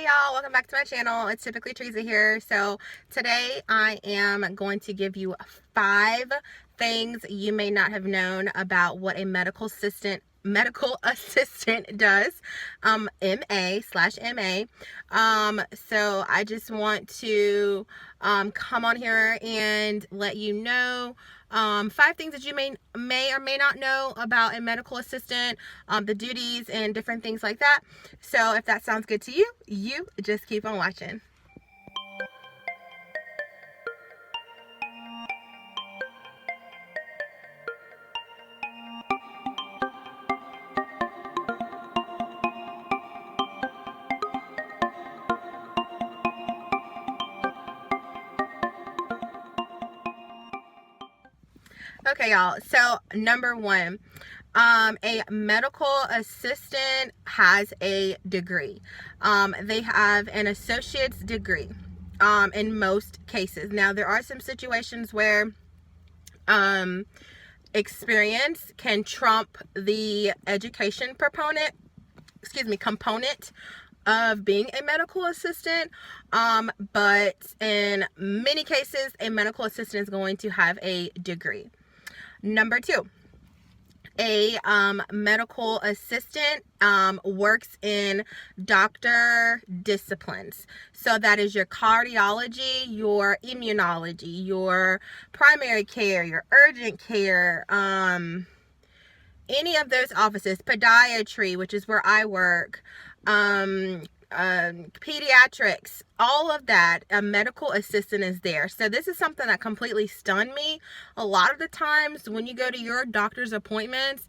Hey y'all, welcome back to my channel. It's typically Teresa here. So today I am going to give you 5 things you may not have known about what a medical assistant does. MA/MA. So I just want to come on here and let you know 5 things that you may or may not know about a medical assistant, the duties and different things like that. So if that sounds good to you, you just keep on watching. Okay, y'all. So number 1, a medical assistant has a degree. They have an associate's degree in most cases. Now, there are some situations where experience can trump the education component of being a medical assistant, but in many cases a medical assistant is going to have a degree. Number 2, a medical assistant works in doctor disciplines. So that is your cardiology, your immunology, your primary care, your urgent care, any of those offices, podiatry, which is where I work, pediatrics, all of that, a medical assistant is there. So this is something that completely stunned me. A lot of the times when you go to your doctor's appointments,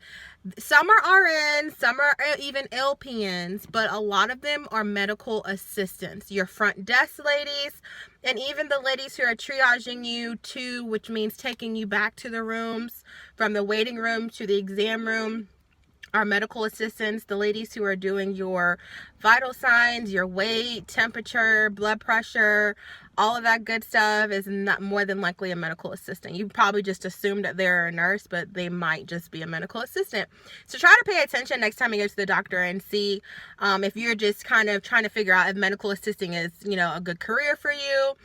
some are RNs, some are even LPNs, but a lot of them are medical assistants. Your front desk ladies, and even the ladies who are triaging you to, which means taking you back to the rooms, from the waiting room to the exam room, are medical assistants. The ladies who are doing your vital signs, your weight, temperature, blood pressure, all of that good stuff is not more than likely a medical assistant. You probably just assume that they're a nurse, but they might just be a medical assistant. So try to pay attention next time you go to the doctor and see if you're just kind of trying to figure out if medical assisting is, a good career for you.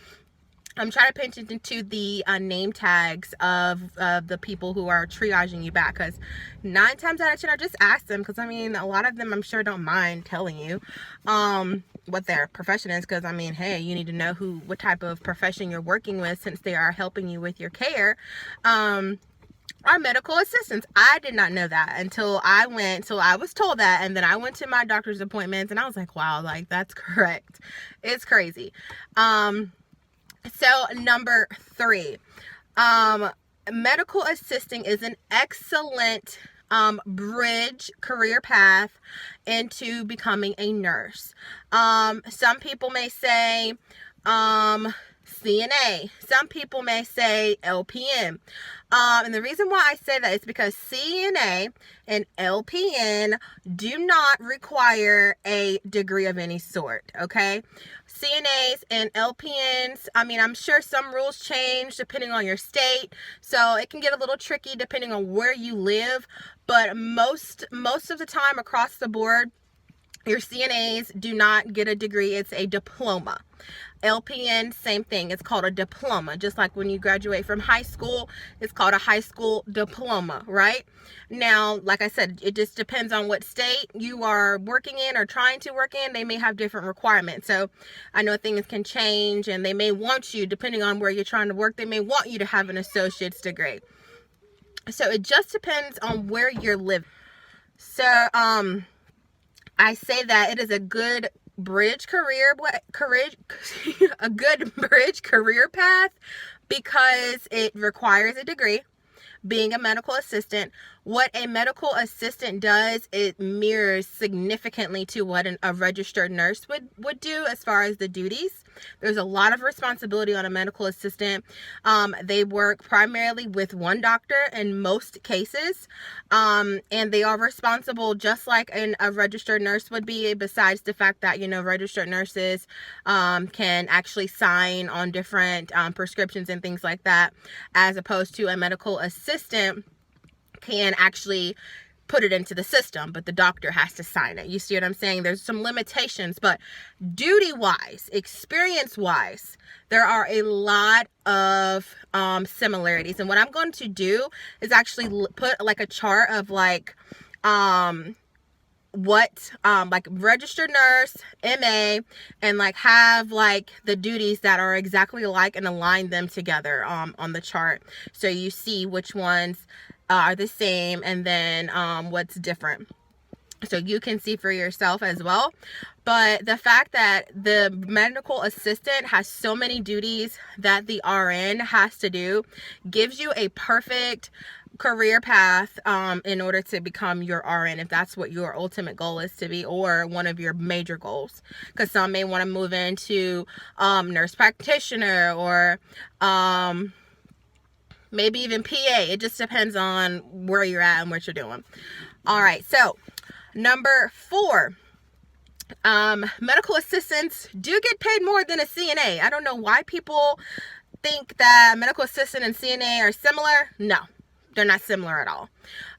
Try to pay attention to the name tags of the people who are triaging you back, because 9 times out of 10, I just ask them, because a lot of them I'm sure don't mind telling you what their profession is, because hey, you need to know what type of profession you're working with, since they are helping you with your care. Are medical assistants. I did not know that until I was told that, and then I went to my doctor's appointments and I was like, wow, like that's correct. It's crazy. So number 3, medical assisting is an excellent bridge career path into becoming a nurse. Some people may say CNA. Some people may say LPN. And the reason why I say that is because CNA and LPN do not require a degree of any sort, okay? CNAs and LPNs, I'm sure some rules change depending on your state, so it can get a little tricky depending on where you live, but most of the time across the board, your CNAs do not get a degree. It's a diploma. LPN, same thing. It's called a diploma. Just like when you graduate from high school, it's called a high school diploma, right? Now, like I said, it just depends on what state you are working in or trying to work in. They may have different requirements. So I know things can change, and they may want you, depending on where you're trying to work, they may want you to have an associate's degree. So it just depends on where you're living. So, I say that it is a good bridge career path because it requires a degree. Being a medical assistant, what a medical assistant does, it mirrors significantly to what a registered nurse would do as far as the duties. There's a lot of responsibility on a medical assistant. They work primarily with one doctor in most cases, and they are responsible just like a registered nurse would be, besides the fact that, registered nurses can actually sign on different prescriptions and things like that, as opposed to a medical assistant can actually put it into the system, but the doctor has to sign it. You see what I'm saying? There's some limitations, but duty-wise, experience-wise, there are a lot of similarities. And what I'm going to do is actually put like a chart of like what like registered nurse, MA, and like have like the duties that are exactly alike and align them together on the chart, so you see which ones are the same and then what's different, so you can see for yourself as well. But the fact that the medical assistant has so many duties that the RN has to do gives you a perfect career path in order to become your RN, if that's what your ultimate goal is to be, or one of your major goals. Because some may want to move into nurse practitioner, or maybe even PA. It just depends on where you're at and what you're doing. All right, so number 4, medical assistants do get paid more than a CNA. I don't know why people think that medical assistant and CNA are similar. No, they're not similar at all.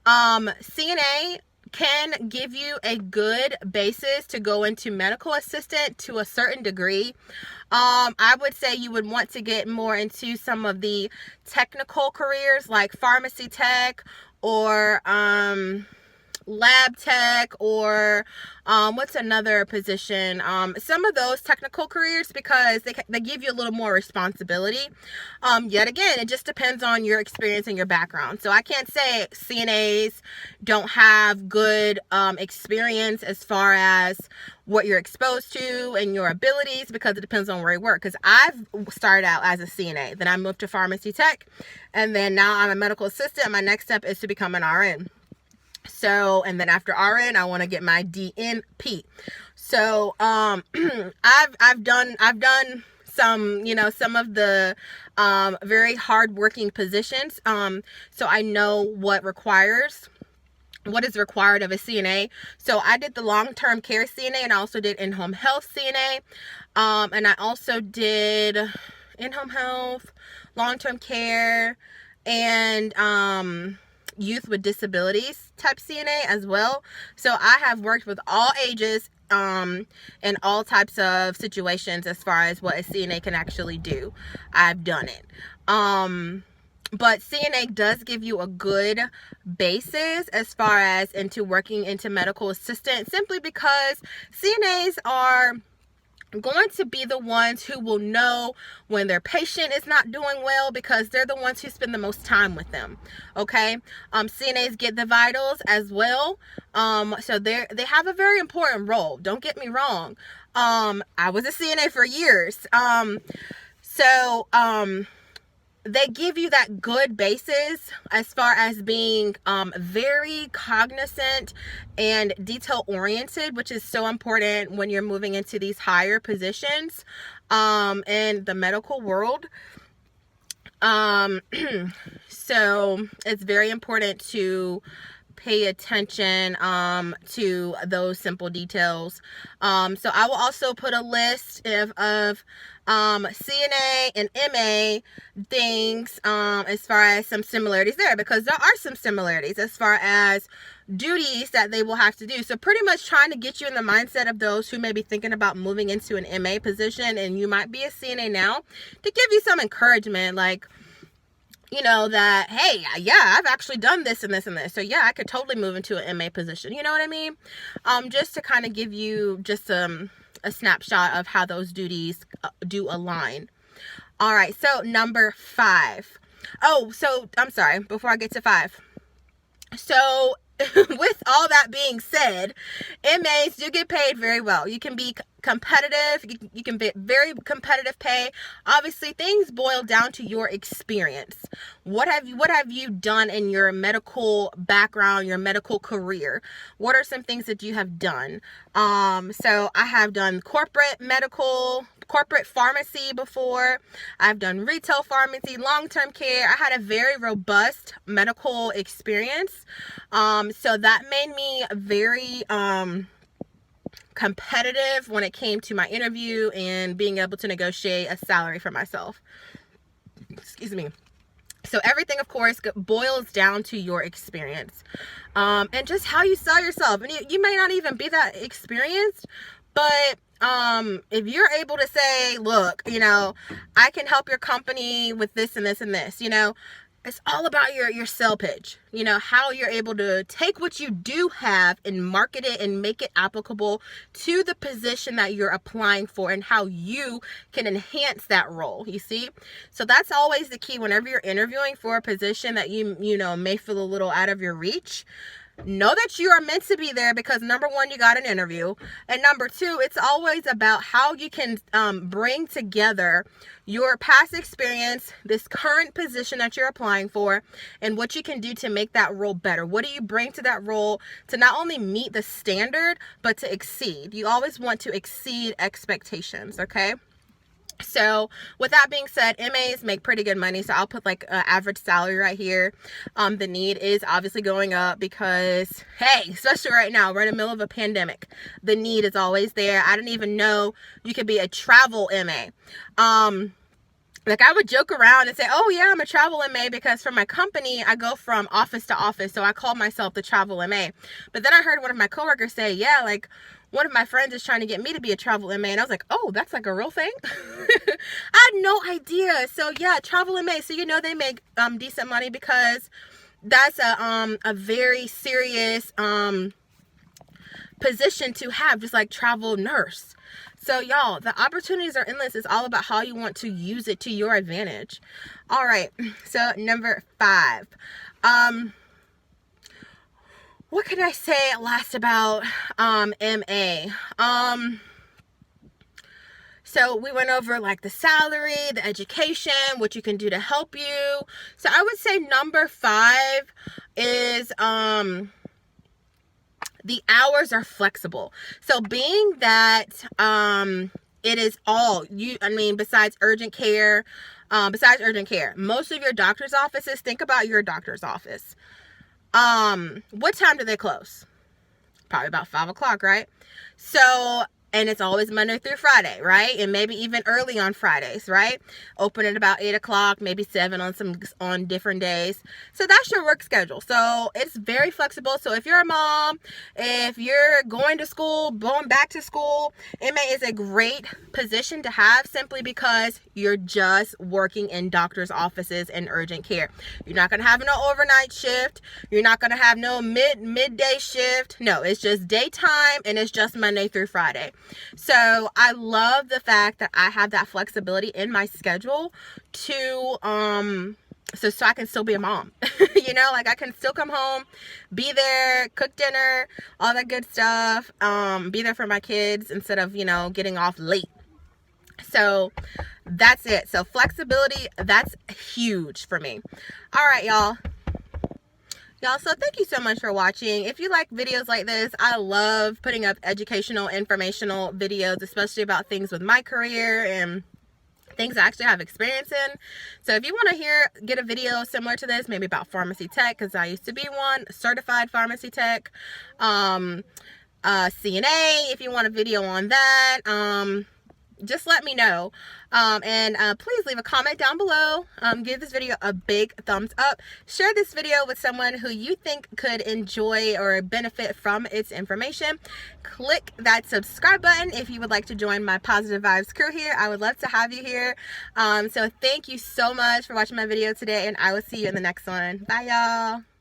CNA can give you a good basis to go into medical assistant to a certain degree. I would say you would want to get more into some of the technical careers like pharmacy tech, or lab tech, or what's another position, some of those technical careers, because they give you a little more responsibility. Yet again, it just depends on your experience and your background. So I can't say CNAs don't have good experience as far as what you're exposed to and your abilities, because it depends on where you work. Because I've started out as a CNA, then I moved to pharmacy tech, and then now I'm a medical assistant. My next step is to become an RN. So, and then after RN, I want to get my DNP. So, I've done some, some of the very hardworking positions. So I know what is required of a CNA. So I did the long-term care CNA, and I also did in-home health CNA. And I also did in-home health, long-term care, and youth with disabilities type CNA as well. So I have worked with all ages in all types of situations as far as what a CNA can actually do. I've done it. But CNA does give you a good basis as far as into working into medical assistant, simply because CNAs are going to be the ones who will know when their patient is not doing well, because they're the ones who spend the most time with them. Okay. CNAs get the vitals as well. So they have a very important role. Don't get me wrong. I was a CNA for years. They give you that good basis as far as being very cognizant and detail oriented, which is so important when you're moving into these higher positions in the medical world. So it's very important to pay attention to those simple details. So I will also put a list of CNA and MA things as far as some similarities there, because there are some similarities as far as duties that they will have to do. So pretty much trying to get you in the mindset of those who may be thinking about moving into an MA position, and you might be a CNA now, to give you some encouragement, like, that, hey, yeah, I've actually done this and this and this. So yeah, I could totally move into an MA position. You know what I mean? Just to kind of give you just a snapshot of how those duties do align. All right. So number 5. Oh, so I'm sorry, before I get to 5. So with all that being said, MAs do get paid very well. You can be competitive. You can be very competitive pay. Obviously, things boil down to your experience. What have you done in your medical background, your medical career? What are some things that you have done? So I have done corporate pharmacy before. I've done retail pharmacy, long-term care. I had a very robust medical experience. So that made me very competitive when it came to my interview and being able to negotiate a salary for myself. Excuse me. So everything, of course, boils down to your experience, and just how you sell yourself. And you may not even be that experienced, but if you're able to say, look, I can help your company with this and this and this, it's all about your sell pitch, how you're able to take what you do have and market it and make it applicable to the position that you're applying for, and how you can enhance that role, you see? So that's always the key whenever you're interviewing for a position that you may feel a little out of your reach. Know that you are meant to be there because, number one, you got an interview, and number two, it's always about how you can bring together your past experience, this current position that you're applying for, and what you can do to make that role better. What do you bring to that role to not only meet the standard, but to exceed? You always want to exceed expectations, okay? So with that being said, MAs make pretty good money. So I'll put like an average salary right here. The need is obviously going up because, hey, especially right now, we're in the middle of a pandemic. The need is always there. I didn't even know you could be a travel MA. Like I would joke around and say, oh yeah, I'm a travel MA because for my company, I go from office to office. So I call myself the travel MA. But then I heard one of my coworkers say, yeah, like one of my friends is trying to get me to be a travel MA. And I was like, oh, that's like a real thing? I had no idea. So yeah, travel MA. So they make decent money because that's a very serious position to have, just like travel nurse. So y'all, the opportunities are endless. It's all about how you want to use it to your advantage. All right. So number 5. What can I say last about MA? So we went over like the salary, the education, what you can do to help you. So I would say number 5 is the hours are flexible. So being that it is all besides urgent care, most of your doctor's offices, think about your doctor's office. What time do they close? Probably about 5 o'clock, right? So, and it's always Monday through Friday, right? And maybe even early on Fridays, right? Open at about 8 o'clock, maybe 7 on different days. So that's your work schedule. So it's very flexible. So if you're a mom, if you're going to school, going back to school, MA is a great position to have simply because you're just working in doctor's offices and urgent care. You're not going to have no overnight shift. You're not going to have no midday shift. No, it's just daytime and it's just Monday through Friday. So I love the fact that I have that flexibility in my schedule to so I can still be a mom. Like I can still come home, be there, cook dinner, all that good stuff, be there for my kids instead of getting off late. So that's it. So flexibility, that's huge for me. All right, y'all, so thank you so much for watching. If you like videos like this, I love putting up educational, informational videos, especially about things with my career and things I actually have experience in. So if you want to get a video similar to this, maybe about pharmacy tech, because I used to be one, certified pharmacy tech, CNA, if you want a video on that, just let me know. And please leave a comment down below. Give this video a big thumbs up. Share this video with someone who you think could enjoy or benefit from its information. Click that subscribe button if you would like to join my Positive Vibes crew here. I would love to have you here. So thank you so much for watching my video today, and I will see you in the next one. Bye, y'all.